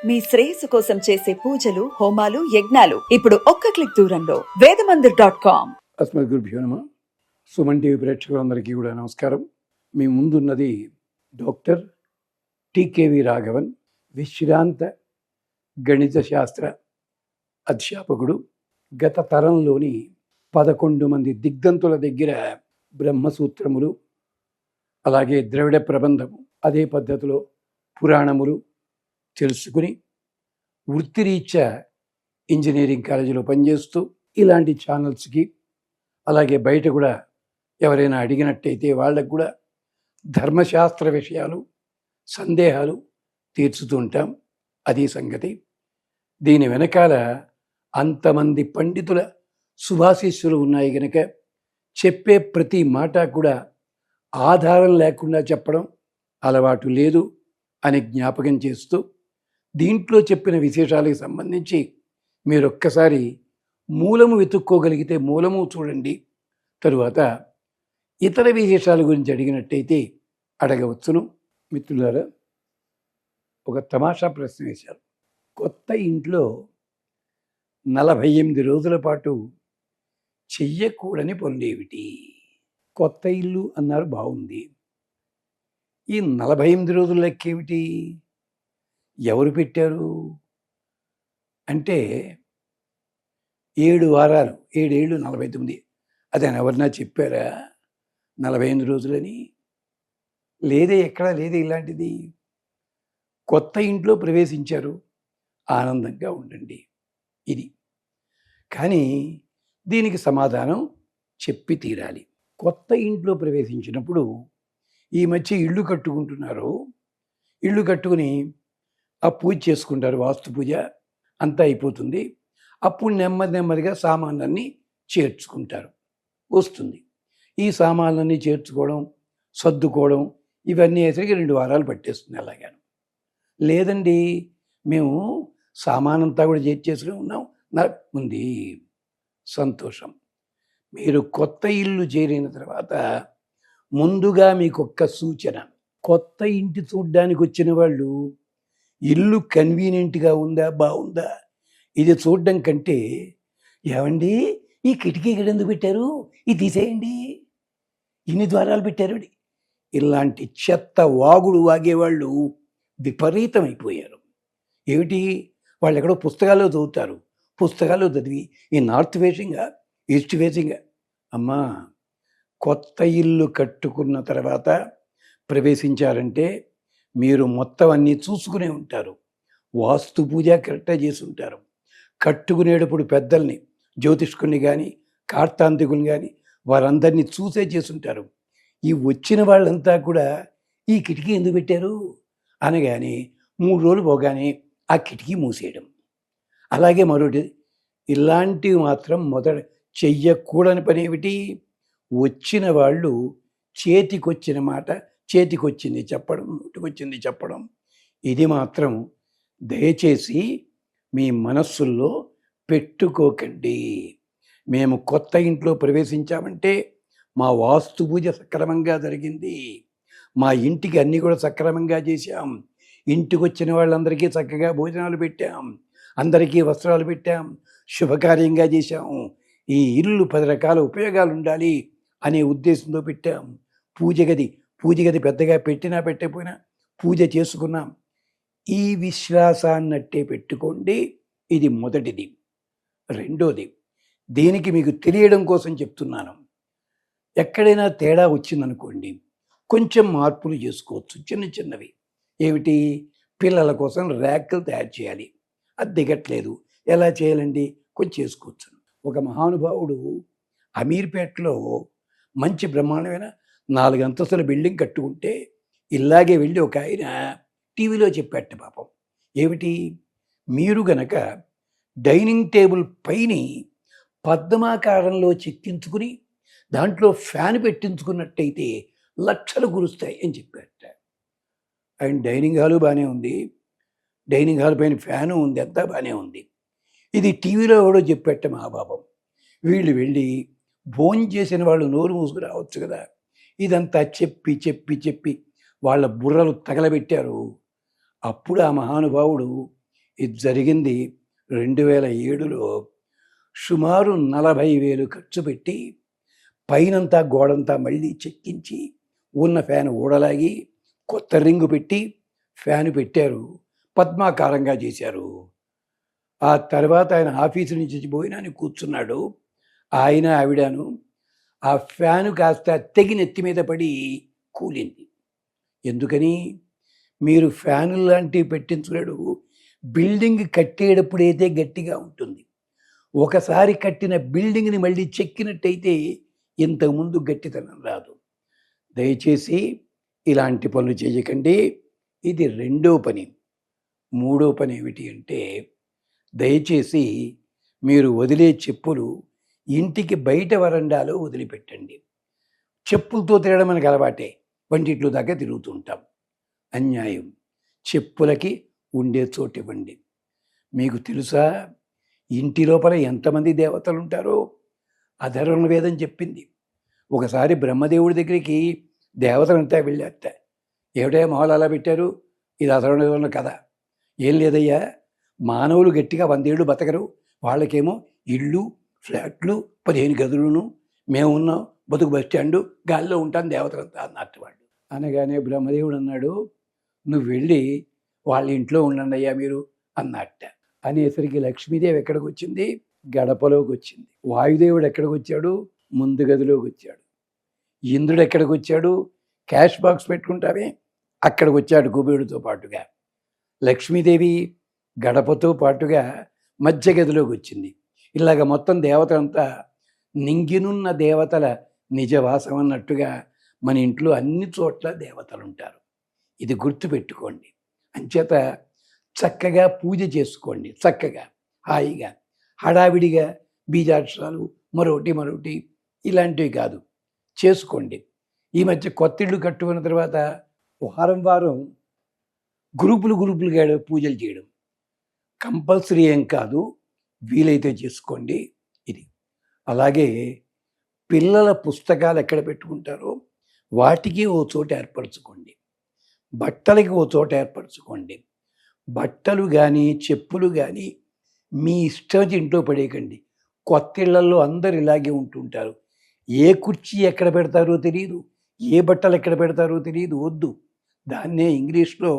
మీ శ్రేయస్సు కోసం చేసే పూజలు, హోమాలు, యజ్ఞాలు ఇప్పుడు ఒక్క క్లిక్ దూరంలో వేదమందిర్.com. అస్మద్గురుభ్యో నమః. సుమన్ టీవీ ప్రేక్షకులందరికీ కూడా నమస్కారం. మీ ముందున్నది డాక్టర్ టికేవి రాఘవన్, విశ్రాంత గణిత శాస్త్ర అధ్యాపకుడు. గత తరంలోని 11 మంది దిగ్దంతుల దగ్గర బ్రహ్మసూత్రములు, అలాగే ద్రవిడ ప్రబంధము, అదే పద్ధతిలో పురాణములు తెలుసుకుని వృత్తిరీత్యా ఇంజనీరింగ్ కాలేజీలో పనిచేస్తూ ఇలాంటి ఛానల్స్కి, అలాగే బయట కూడా ఎవరైనా అడిగినట్టయితే వాళ్ళకు కూడా ధర్మశాస్త్ర విషయాలు, సందేహాలు తీర్చుతూ ఉంటాం. అది సంగతి. దీని వెనకాల అంతమంది పండితుల శుభాశీస్సులు ఉన్నాయి కనుక చెప్పే ప్రతి మాట కూడా ఆధారం లేకుండా చెప్పడం అలవాటు లేదు అని జ్ఞాపకం చేస్తూ, దీంట్లో చెప్పిన విశేషాలకు సంబంధించి మీరు ఒక్కసారి మూలము వెతుక్కోగలిగితే మూలము చూడండి. తరువాత ఇతర విశేషాల గురించి అడిగినట్టయితే అడగవచ్చును. మిత్రులారా, ఒక తమాషా ప్రశ్న వేశారు. కొత్త ఇంట్లో 48 రోజుల పాటు చెయ్యకూడని పనులేమిటి? కొత్త ఇల్లు అన్నారు, బాగుంది. ఈ 48 రోజుల లెక్కేమిటి? ఎవరు పెట్టారు అంటే 7 వారాలు, 7 ఏళ్ళు 49. అదే ఎవరన్నా చెప్పారా 48 రోజులని? లేదే, ఎక్కడా లేదే ఇలాంటిది. కొత్త ఇంట్లో ప్రవేశించారు, ఆనందంగా ఉండండి. ఇది కానీ దీనికి సమాధానం చెప్పి తీరాలి. కొత్త ఇంట్లో ప్రవేశించినప్పుడు ఈ మధ్య ఇల్లు కట్టుకుంటున్నారు. ఇల్లు కట్టుకుని ఆ పూజ చేసుకుంటారు, వాస్తు పూజ అంతా అయిపోతుంది. అప్పుడు నెమ్మదిగా సామాన్లన్నీ చేర్చుకుంటారు. వస్తుంది ఈ సామాన్లన్నీ చేర్చుకోవడం, సర్దుకోవడం, ఇవన్నీ వేసరికి 2 వారాలు పట్టేస్తుంది. అలాగాను లేదండి, మేము సామానంతా కూడా చేర్చేసుకుని ఉన్నాం, నాకు ఉంది. సంతోషం. మీరు కొత్త ఇల్లు చేరిన తర్వాత ముందుగా మీకు ఒక్క సూచన. కొత్త ఇంటి చూడ్డానికి వచ్చిన వాళ్ళు ఇల్లు కన్వీనియంట్గా ఉందా, బాగుందా, ఇది చూడడం కంటే, ఏమండి ఈ కిటికీ ఇక్కడ ఎందుకు పెట్టారు, ఇది తీసేయండి, ఇన్ని ద్వారాలు పెట్టారు, ఇలాంటి చెత్త వాగుడు వాగేవాళ్ళు విపరీతమైపోయారు. ఏమిటి, వాళ్ళు ఎక్కడో పుస్తకాల్లో చదువుతారు, పుస్తకాల్లో చదివి ఈ నార్త్ ఫేసింగా, ఈస్ట్ ఫేసింగా. అమ్మా, కొత్త ఇల్లు కట్టుకున్న తర్వాత ప్రవేశించారంటే మీరు మొత్తం అన్నీ చూసుకునే ఉంటారు. వాస్తు పూజ కరెక్ట్గా చేసి ఉంటారు. కట్టుకునేటప్పుడు పెద్దల్ని, జ్యోతిష్కుల్ని కానీ, కార్తాంతికుల్ని కానీ, వారందరినీ చూసే చేసుంటారు. ఈ వచ్చిన వాళ్ళంతా కూడా ఈ కిటికీ ఎందుకు పెట్టారు అనగానే 3 రోజులు పోగానే ఆ కిటికీ మూసేయడం. అలాగే మరొకటి, ఇలాంటివి మాత్రం మొదట చెయ్యకూడని పని ఏమిటి? వచ్చిన వాళ్ళు చేతికొచ్చిన మాట చేతికొచ్చింది చెప్పడం, నోటికొచ్చింది చెప్పడం. ఇది మాత్రం దయచేసి మీ మనస్సుల్లో పెట్టుకోకండి. మేము కొత్త ఇంట్లో ప్రవేశించామంటే మా వాస్తు పూజ సక్రమంగా జరిగింది, మా ఇంటికి అన్నీ కూడా సక్రమంగా చేశాం, ఇంటికి వచ్చిన వాళ్ళందరికీ చక్కగా భోజనాలు పెట్టాం, అందరికీ వస్త్రాలు పెట్టాం, శుభకార్యంగా చేశాం, ఈ ఇల్లు 10 రకాల ఉపయోగాలు ఉండాలి అనే ఉద్దేశంతో పెట్టాం. పూజ గది పెద్దగా పెట్టినా పెట్టకపోయినా పూజ చేసుకున్నాం. ఈ విశ్వాసాన్నట్టే పెట్టుకోండి. ఇది మొదటిది. రెండోది, దీనికి మీకు తెలియడం కోసం చెప్తున్నాను. ఎక్కడైనా తేడా వచ్చిందనుకోండి, కొంచెం మార్పులు చేసుకోవచ్చు, చిన్నవి. ఏమిటి, పిల్లల కోసం ర్యాక్లు తయారు చేయాలి, అది దిగట్లేదు, ఎలా చేయాలండి, కొంచెం చేసుకోవచ్చు. ఒక మహానుభావుడు అమీర్పేటలో మంచి బ్రహ్మాండమైన 4 అంతస్తుల బిల్డింగ్ కట్టుకుంటే ఇలాగే వెళ్ళి ఒక ఆయన టీవీలో చెప్పాట. పాపం ఏమిటి, మీరు గనక డైనింగ్ టేబుల్ పైని పద్మాకారంలో చెక్కించుకుని దాంట్లో ఫ్యాన్ పెట్టించుకున్నట్టయితే లక్షలు కురుస్తాయి అని చెప్పారట. ఆయన డైనింగ్ హాలు బాగానే ఉంది, డైనింగ్ హాల్ పైన ఫ్యాను ఉంది, అంతా బాగానే ఉంది. ఇది టీవీలో ఎవడో చెప్పాట మహాపాపం. వీళ్ళు వెళ్ళి భోజనం చేసిన వాళ్ళు నోరు మూసుకు రావచ్చు కదా, ఇదంతా చెప్పి వాళ్ళ బుర్రలు తగలబెట్టారు. అప్పుడు ఆ మహానుభావుడు ఇది జరిగింది 2007లో. సుమారు 40,000 ఖర్చు పెట్టి పైనంతా గోడంతా మళ్ళీ చెక్కించి ఉన్న ఫ్యాన్ ఊడలాగి కొత్త రింగు పెట్టి ఫ్యాను పెట్టారు, పద్మాకారంగా చేశారు. ఆ తర్వాత ఆయన ఆఫీసు నుంచి భోజనానికి కూర్చున్నాడు. ఆయన ఆవిడను. ఆ ఫ్యాను కాస్త తెగి నెత్తి మీద పడి కూలింది. ఎందుకని? మీరు ఫ్యాను లాంటివి పెట్టించలేడు. బిల్డింగ్ కట్టేటప్పుడైతే గట్టిగా ఉంటుంది. ఒకసారి కట్టిన బిల్డింగ్ని మళ్ళీ చెక్కినట్టయితే ఇంతకుముందు గట్టితనం రాదు. దయచేసి ఇలాంటి పనులు చేయకండి. ఇది రెండో పని. మూడో పని ఏమిటి అంటే, దయచేసి మీరు వదిలే చెప్పులు ఇంటికి బయట వరండాలో వదిలిపెట్టండి. చెప్పులతో తిరగడం మనకు అలవాటే, వంటిట్లో దాకా తిరుగుతుంటాం. అన్యాయం. చెప్పులకి ఉండే చోటు ఇవ్వండి. మీకు తెలుసా ఇంటి లోపల ఎంతమంది దేవతలు ఉంటారో? అధర్వణ వేదం చెప్పింది. ఒకసారి బ్రహ్మదేవుడి దగ్గరికి దేవతలంతా వెళ్ళారట. ఏమిటా మొహాలు అలా పెట్టారు? ఇది అధర్వణ వేదంలో కథ. ఏం లేదయ్యా, మానవులు గట్టిగా 100 ఏళ్ళు బతకరు, వాళ్ళకేమో ఇళ్ళు, ఫ్లాట్లు, 15 గదులను, మేము ఉన్నాం బతుకు బస్ స్టాండు, గాల్లో ఉంటాను దేవతలంతా అన్నట్టు వాళ్ళు. అనగానే బ్రహ్మదేవుడు అన్నాడు, నువ్వు వెళ్ళి వాళ్ళ ఇంట్లో ఉండండి అయ్యా మీరు అన్నట్ట. అనేసరికి లక్ష్మీదేవి ఎక్కడికి వచ్చింది? గడపలోకి వచ్చింది. వాయుదేవుడు ఎక్కడికి వచ్చాడు? ముందు గదిలోకి వచ్చాడు. ఇంద్రుడు ఎక్కడికి వచ్చాడు? క్యాష్ బాక్స్ పెట్టుకుంటామే అక్కడికి వచ్చాడు కుబేరుడితో పాటుగా. లక్ష్మీదేవి గడపతో పాటుగా మధ్య గదిలోకి వచ్చింది. ఇలాగ మొత్తం దేవతలంతా నింగినున్న దేవతల నిజవాసం అన్నట్టుగా మన ఇంట్లో అన్ని చోట్ల దేవతలు ఉంటారు. ఇది గుర్తుపెట్టుకోండి. అంచేత చక్కగా పూజ చేసుకోండి. చక్కగా హాయిగా, హడావిడిగా బీజాక్షరాలు మరొకటి ఇలాంటివి కాదు, చేసుకోండి. ఈ మధ్య కొత్తిళ్ళు కట్టుకున్న తర్వాత వారం గ్రూపులుగా పూజలు చేయడం కంపల్సరీ ఏం కాదు, వీలైతే చేసుకోండి. ఇది అలాగే పిల్లల పుస్తకాలు ఎక్కడ పెట్టుకుంటారో వాటికి ఓ చోట ఏర్పరచుకోండి. బట్టలకి ఓ చోట ఏర్పరచుకోండి. బట్టలు కానీ చెప్పులు కానీ మీ ఇష్టం ఇంట్లో పడేయకండి. కొత్త ఇళ్లలో అందరు ఇలాగే ఉంటుంటారు. ఏ కుర్చీ ఎక్కడ పెడతారో తెలియదు, ఏ బట్టలు ఎక్కడ పెడతారో తెలియదు. వద్దు. దాన్నే ఇంగ్లీష్లో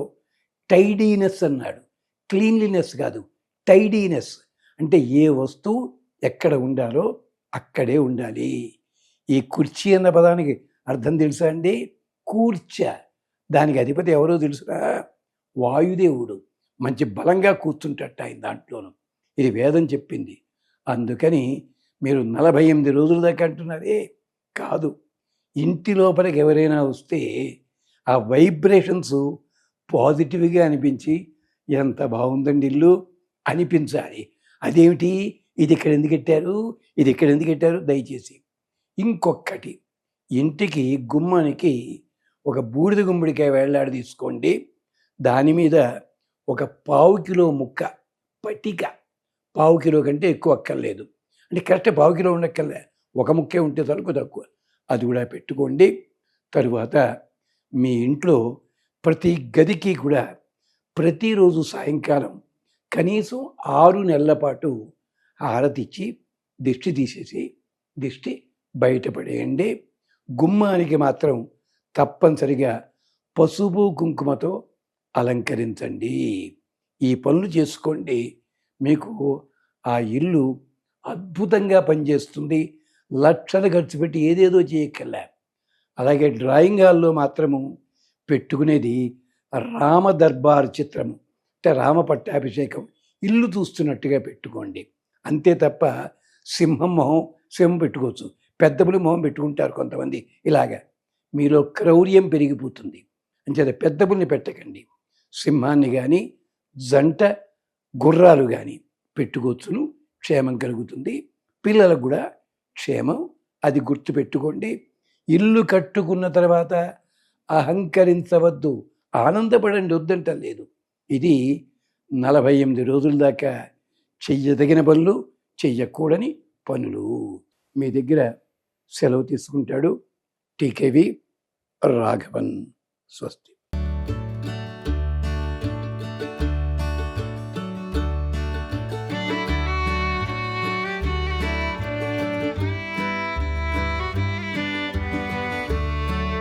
టైడీనెస్ అన్నాడు. క్లీన్లీనెస్ కాదు, టైడీనెస్. అంటే ఏ వస్తువు ఎక్కడ ఉండాలో అక్కడే ఉండాలి. ఈ కుర్చీ అన్న పదానికి అర్థం తెలుసా అండి? కూర్చ. దానికి అధిపతి ఎవరో తెలుసురా? వాయుదేవుడు. మంచి బలంగా కూర్చుంటట్ట ఆయన దాంట్లోనూ. ఇది వేదం చెప్పింది. అందుకని మీరు 48 రోజుల దాకా అంటున్నారే, కాదు. ఇంటి లోపలికి ఎవరైనా వస్తే ఆ వైబ్రేషన్స్ పాజిటివ్గా అనిపించి ఎంత బాగుందండి ఇల్లు అనిపించాలి. అదేమిటి, ఇది ఇక్కడ ఎందుకు పెట్టారు? దయచేసి ఇంకొకటి, ఇంటికి గుమ్మానికి ఒక బూడిద గుమ్మడికాయ వేళ్లాడి తీసుకోండి. దాని మీద ఒక 1/4 కిలో ముక్క పటిక, 1/4 కిలో కంటే ఎక్కువ అక్కర్లేదు, అంటే కరెక్ట్ 1/4 కిలో ఉండక్కర్లే, ఒక ముక్కే ఉంటే తక్కువ, అది కూడా పెట్టుకోండి. తరువాత మీ ఇంట్లో ప్రతి గదికి కూడా ప్రతిరోజు సాయంకాలం కనీసం 6 నెలల పాటు హారతి ఇచ్చి దిష్టి తీసేసి దిష్టి బయటపడేయండి. గుమ్మానికి మాత్రం తప్పనిసరిగా పసుపు కుంకుమతో అలంకరించండి. ఈ పనులు చేసుకోండి. మీకు ఆ ఇల్లు అద్భుతంగా పనిచేస్తుంది. లక్షలు ఖర్చు పెట్టి ఏదేదో చేయక్కర్లే. అలాగే డ్రాయింగ్ హాల్లో మాత్రము పెట్టుకునేది రామ దర్బార్ చిత్రము, అంటే రామ పట్టాభిషేకం ఇల్లు చూస్తున్నట్టుగా పెట్టుకోండి. అంతే తప్ప సింహం పెట్టుకోవచ్చు, పెద్ద పులి మొహం పెట్టుకుంటారు కొంతమంది. ఇలాగా మీలో క్రౌర్యం పెరిగిపోతుంది. అంచేత పెద్ద పులిని పెట్టకండి. సింహాన్ని కానీ జంట గుర్రాలు కానీ పెట్టుకోవచ్చును, క్షేమం కలుగుతుంది. పిల్లలకు కూడా క్షేమం, అది గుర్తుపెట్టుకోండి. ఇల్లు కట్టుకున్న తర్వాత అహంకరించవద్దు, ఆనందపడండి, వద్దంటలేదు. ఇది 48 రోజుల దాకా చెయ్యదగిన పనులు, చెయ్యకూడని పనులు. మీ దగ్గర సెలవు తీసుకుంటాడు టీకేవి రాఘవన్. స్వస్తి.